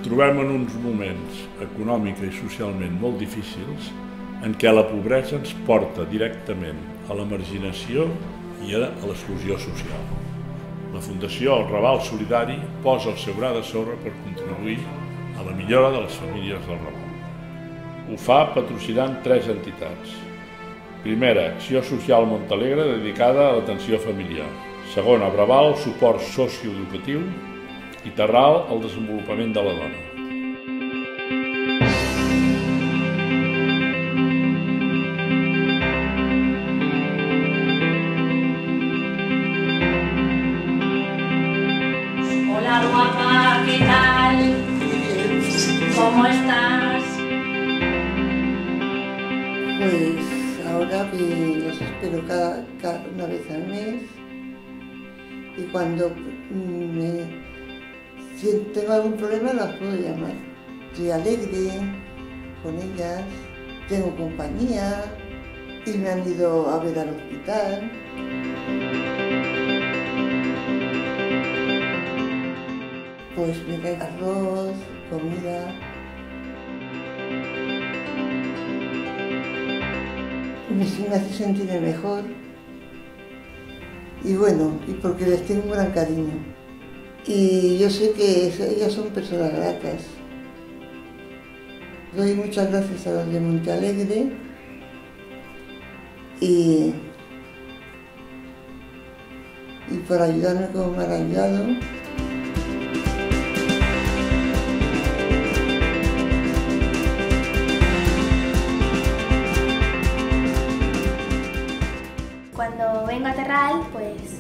trobem en uns moments econòmica i socialment molt difícils en què la pobresa ens porta directament a la marginació i a l'exclusió social. La Fundació El Raval Solidari posa el seu gra de sorra per contribuir a la millora de les famílies del Raval. Ho fa patrocinant 3 entitats. Primera, Acció Social Montalegre, dedicada a l'atenció familiar. Segona, Braval, suport socioeducatiu. I Terral, el desenvolupament de la dona. Hola guapa, ¿qué tal? ¿Cómo estás? Pues ahora que los espero cada una vez al mes y cuando si tengo algún problema las puedo llamar. Estoy alegre con ellas, tengo compañía y me han ido a ver al hospital. Pues me traen arroz, comida. Me hace sentir mejor. Y bueno, y porque les tengo un gran cariño. Y yo sé que ellas son personas gratas. Doy muchas gracias a los de Montealegre y por ayudarme como me han ayudado. Cuando vengo a Terral, pues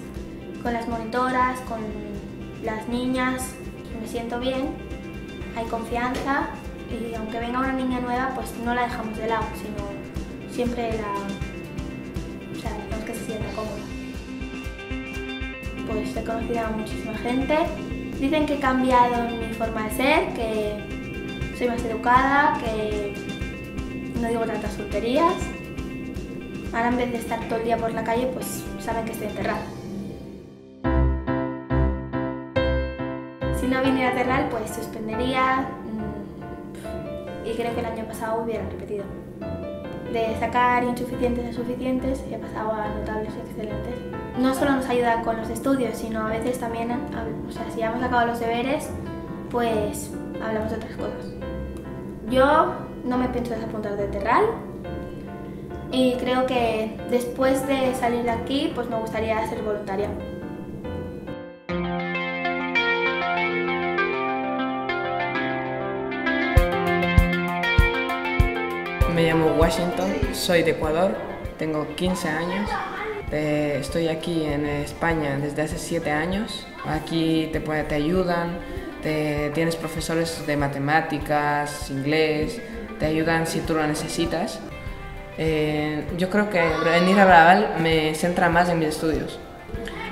con las monitoras, con las niñas, me siento bien, hay confianza y aunque venga una niña nueva, pues no la dejamos de lado, sino siempre dejamos que se sienta cómoda. Pues he conocido a muchísima gente, dicen que he cambiado mi forma de ser, que soy más educada, que no digo tantas tonterías. Ahora en vez de estar todo el día por la calle, pues saben que estoy en Terral. Si no viniera a Terral, pues suspendería y creo que el año pasado hubiera repetido. De sacar insuficientes a suficientes he pasado a notables y excelentes. No solo nos ayuda con los estudios, sino a veces también, si ya hemos acabado los deberes, pues hablamos de otras cosas. Yo no me pienso desapuntar de Terral y creo que después de salir de aquí, pues me gustaría ser voluntaria. Me llamo Washington, soy de Ecuador, tengo 15 años. Estoy aquí en España desde hace 7 años. Aquí te ayudan, tienes profesores de matemáticas, inglés, te ayudan si tú lo necesitas. Yo creo que venir a Braval me centra más en mis estudios.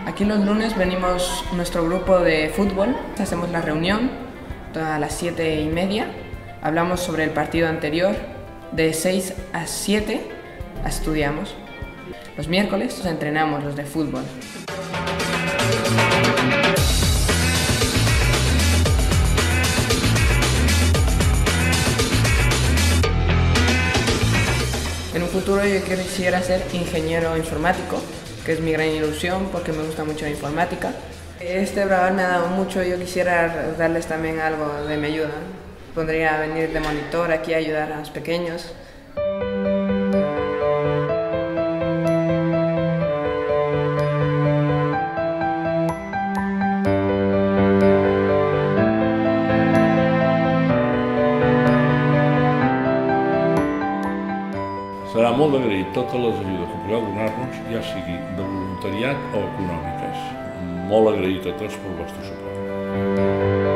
Aquí los lunes venimos nuestro grupo de fútbol, hacemos la reunión a las 7:30, hablamos sobre el partido anterior. De 6 a 7 estudiamos. Los miércoles entrenamos los de fútbol. En un futuro yo quisiera ser ingeniero informático, que es mi gran ilusión porque me gusta mucho la informática. Este Braval me ha dado mucho, yo quisiera darles también algo de mi ayuda. Podría venir de monitor aquí a ayudar a los pequeños. Serà molt d'agrair totes les ajudes que pugueu donar-nos, ja sigui de voluntariat o econòmiques. Molt agraït a tots pel vostre suport.